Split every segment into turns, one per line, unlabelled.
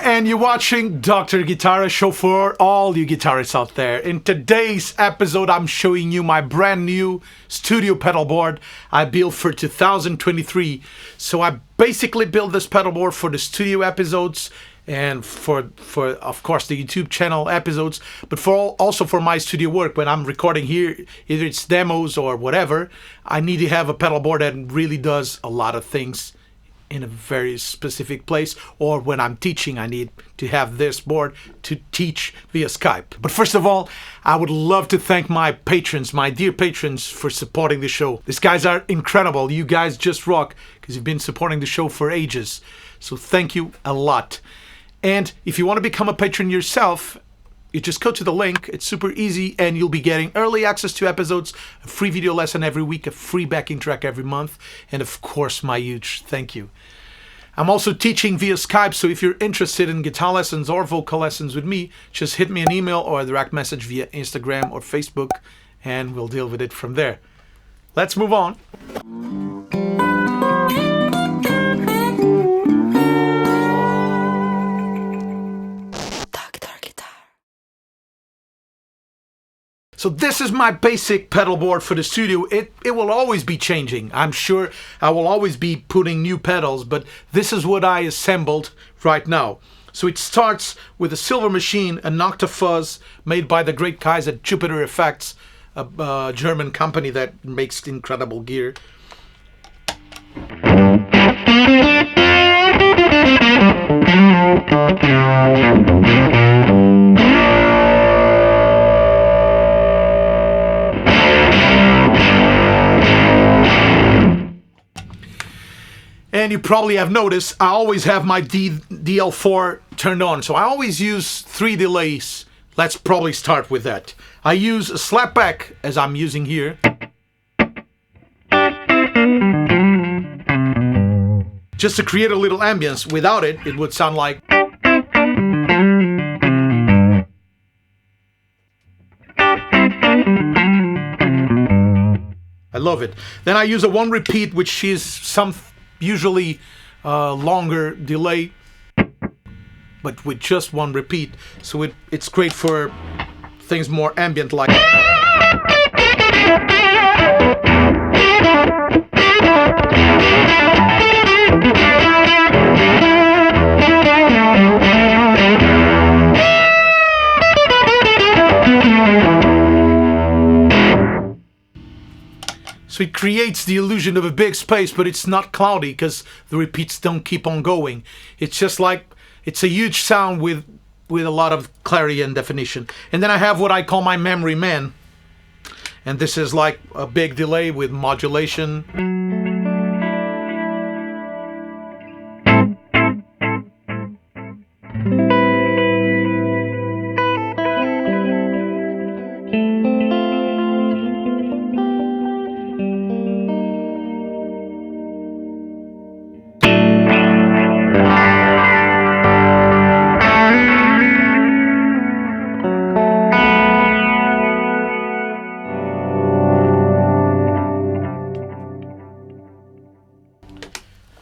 And you're watching Dr. Guitar Show for all you guitarists out there. In today's episode, I'm showing you my brand new studio pedal board I built for 2023. So I basically built this pedal board for the studio episodes and for of course the YouTube channel episodes, but also for my studio work when I'm recording here, either it's demos or whatever. I need to have a pedal board that really does a lot of things in a very specific place, or when I'm teaching I need to have this board to teach via Skype. But first of all, I would love to thank my patrons, my dear patrons, for supporting the show. These guys are incredible. You guys just rock because you've been supporting the show for ages. So thank you a lot. And if you want to become a patron yourself, you just go to the link. It's super easy, and you'll be getting early access to episodes, a free video lesson every week, a free backing track every month, and of course my huge thank you. I'm also teaching via Skype, so if you're interested in guitar lessons or vocal lessons with me, just hit me an email or a direct message via Instagram or Facebook, and we'll deal with it from there. Let's move on. So this is my basic pedal board for the studio. It will always be changing. I'm sure I will always be putting new pedals, but this is what I assembled right now. So it starts with a silver machine, an Octa Fuzz made by the great guys at Jupiter Effects, a German company that makes incredible gear. And you probably have noticed I always have my DL4 turned on, so I always use 3 delays. Let's probably start with that. I use a slapback, as I'm using here, just to create a little ambience. Without it, it would sound like. I love it. Then I use a 1 repeat, which is usually longer delay, but with just 1 repeat, so it's great for things more ambient like. So it creates the illusion of a big space, but it's not cloudy because the repeats don't keep on going. It's just like, it's a huge sound with a lot of clarity and definition. And then I have what I call my memory man. And this is like a big delay with modulation.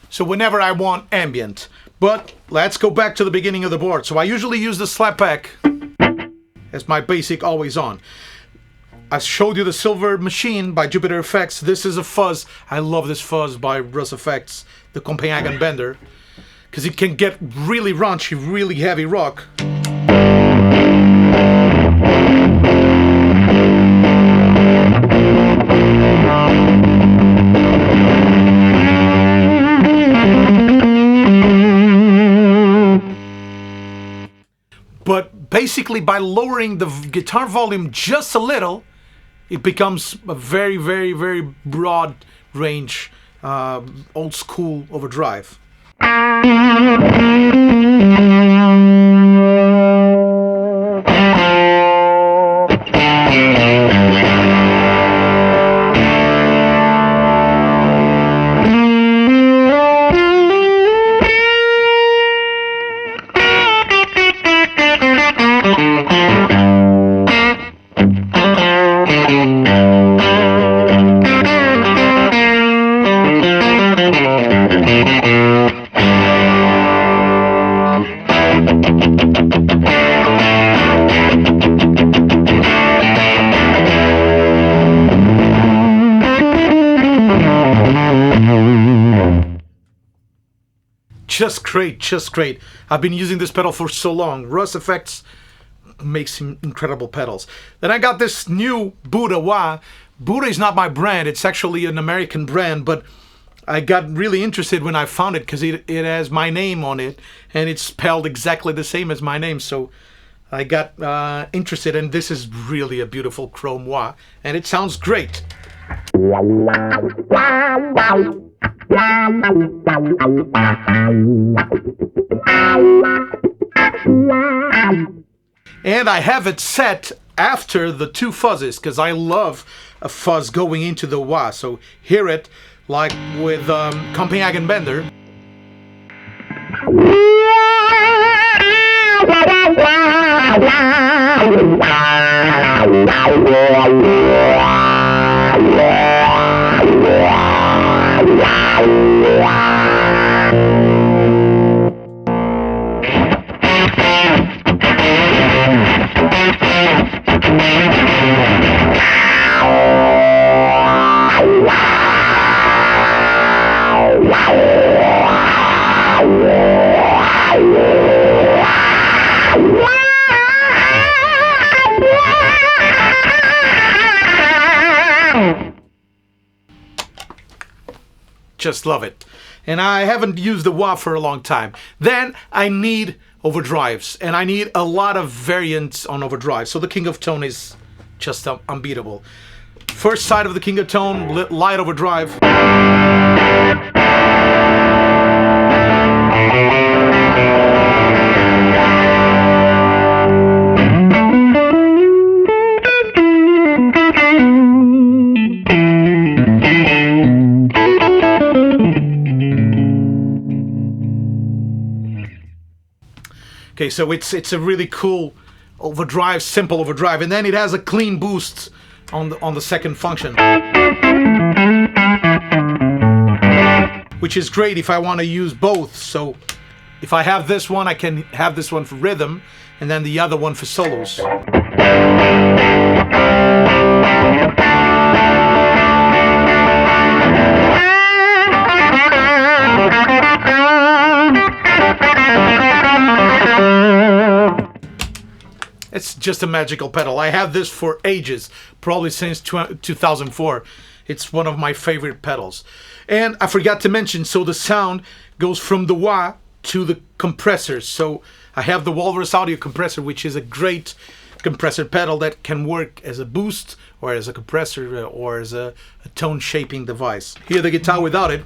So whenever I want ambient. But let's go back to the beginning of the board. So I usually use the slapback as my basic always on. I showed you the silver machine by Jupiter Effects. This is a Fuzz. I love this Fuzz by Russ Effects, the Copenhagen Bender, because it can get really raunchy, really heavy rock. But basically by lowering the guitar volume just a little, it becomes a very, very, very broad range, old school overdrive. Just great, just great. I've been using this pedal for so long. Russ Effects makes incredible pedals. Then I got this new Buddha wah. Buddha is not my brand, it's actually an American brand, but I got really interested when I found it because it has my name on it and it's spelled exactly the same as my name. So I got interested, and this is really a beautiful chrome wah and it sounds great. And I have it set after the two fuzzes because I love a fuzz going into the wah. So hear it like with Copenhagen Bender. Just love it. And I haven't used the wah for a long time. Then I need overdrives, and I need a lot of variants on overdrive. So the King of Tone is just unbeatable. First side of the King of Tone, light overdrive. Okay, so it's a really cool overdrive, simple overdrive, and then it has a clean boost on the second function, which is great if I want to use both. So if I have this one, I can have this one for rhythm, and then the other one for solos. It's just a magical pedal. I have this for ages, probably since 2004. It's one of my favorite pedals. And I forgot to mention, so the sound goes from the wah to the compressors. So I have the Walrus Audio compressor, which is a great compressor pedal that can work as a boost or as a compressor or as a tone shaping device. Hear the guitar without it.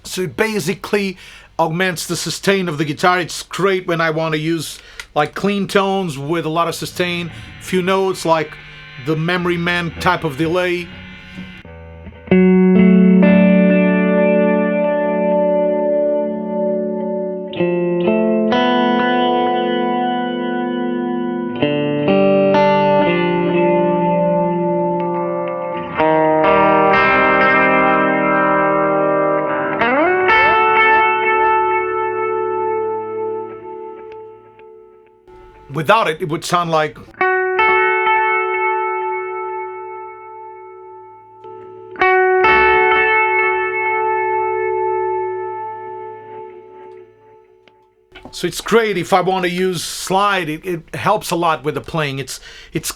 So it basically augments the sustain of the guitar. It's great when I want to use like clean tones with a lot of sustain, few notes like the Memory Man type of delay. without it, it would sound like... So it's great if I want to use slide. It helps a lot with the playing. It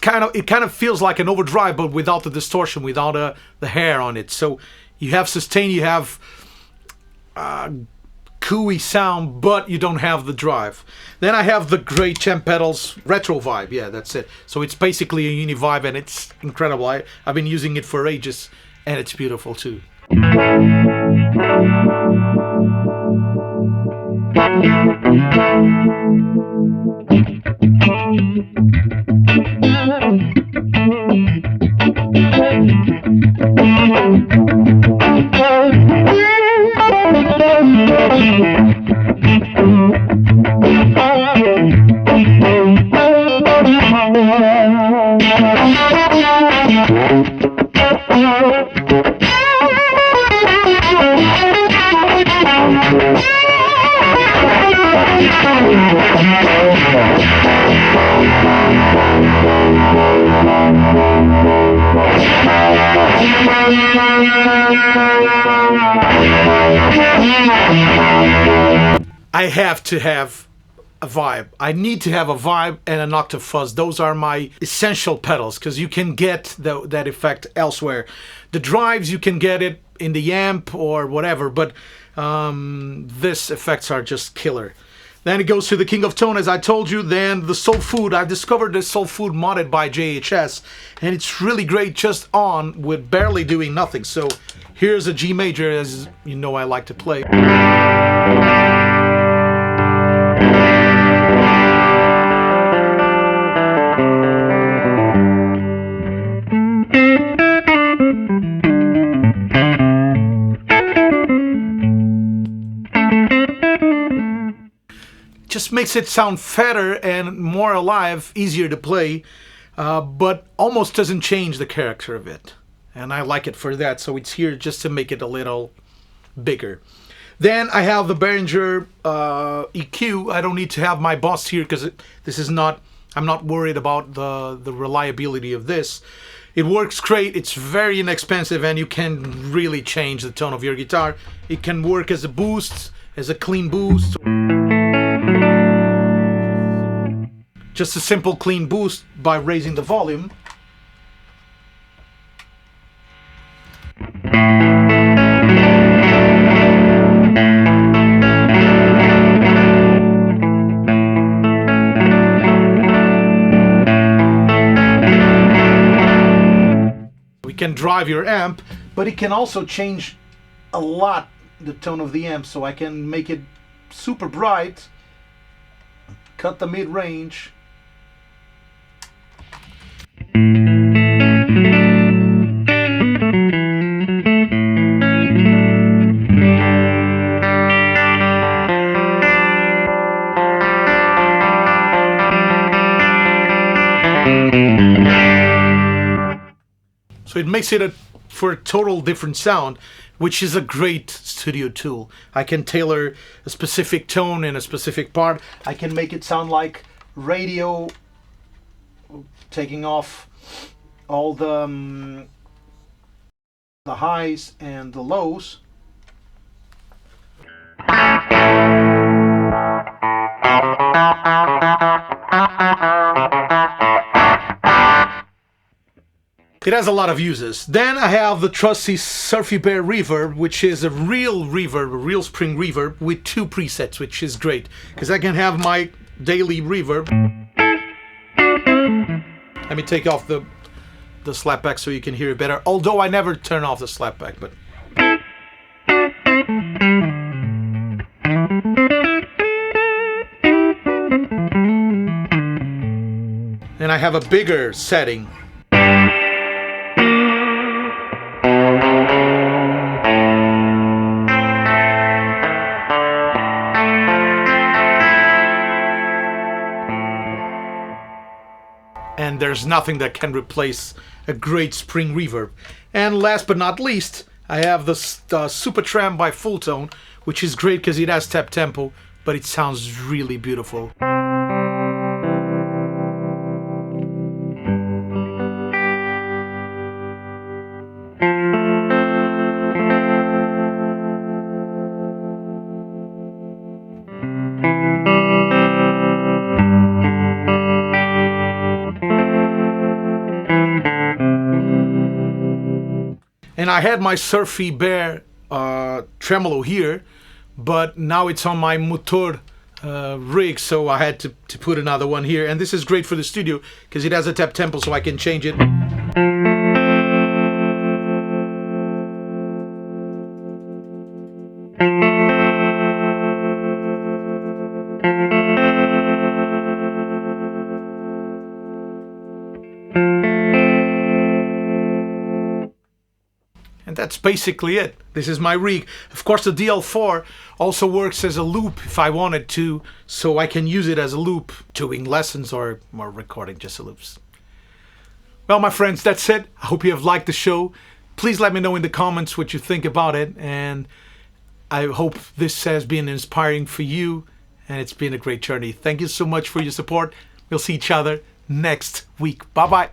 kind of feels like an overdrive, but without the distortion, without the hair on it. So you have sustain, you have cooey sound, but you don't have the drive. Then I have the great Champ Pedals Retro Vibe. Yeah, that's it. So it's basically a uni vibe, and it's incredible. I've been using it for ages, and it's beautiful too. I have to have a vibe. I need to have a vibe and an octave fuzz. Those are my essential pedals, because you can get that effect elsewhere. The drives, you can get it in the amp or whatever, but these effects are just killer. Then it goes to the King of Tone, as I told you. Then the Soul Food. I've discovered this Soul Food modded by JHS, and it's really great just on with barely doing nothing. So here's a G major, as you know I like to play. Just makes it sound fatter and more alive, easier to play, but almost doesn't change the character of it. And I like it for that, so it's here just to make it a little bigger. Then I have the Behringer EQ. I don't need to have my Boss here because this is not, I'm not worried about the reliability of this. It works great, it's very inexpensive, and you can really change the tone of your guitar. It can work as a boost, as a clean boost. Just a simple clean boost by raising the volume. We can drive your amp, but it can also change a lot the tone of the amp, so I can make it super bright, cut the mid-range. So it makes it for a total different sound, which is a great studio tool. I can tailor a specific tone in a specific part. I can make it sound like radio, taking off all the highs and the lows. It has a lot of uses. Then I have the trusty Surfy Bear Reverb, which is a real reverb, a real spring reverb with 2 presets, which is great because I can have my daily reverb. Let me take off the slapback so you can hear it better. Although I never turn off the slapback, but. And I have a bigger setting. And there's nothing that can replace a great spring reverb. And last but not least, I have the Super Tram by Full Tone, which is great because it has tap tempo, but it sounds really beautiful. And I had my Surfy Bear tremolo here, but now it's on my motor rig, so I had to put another one here. And this is great for the studio because it has a tap tempo, so I can change it. And that's basically it. This is my rig. Of course, the DL4 also works as a loop if I wanted to, so I can use it as a loop doing lessons or recording just the loops. Well, my friends, that's it. I hope you have liked the show. Please let me know in the comments what you think about it, and I hope this has been inspiring for you, and it's been a great journey. Thank you so much for your support. We'll see each other next week. Bye-bye.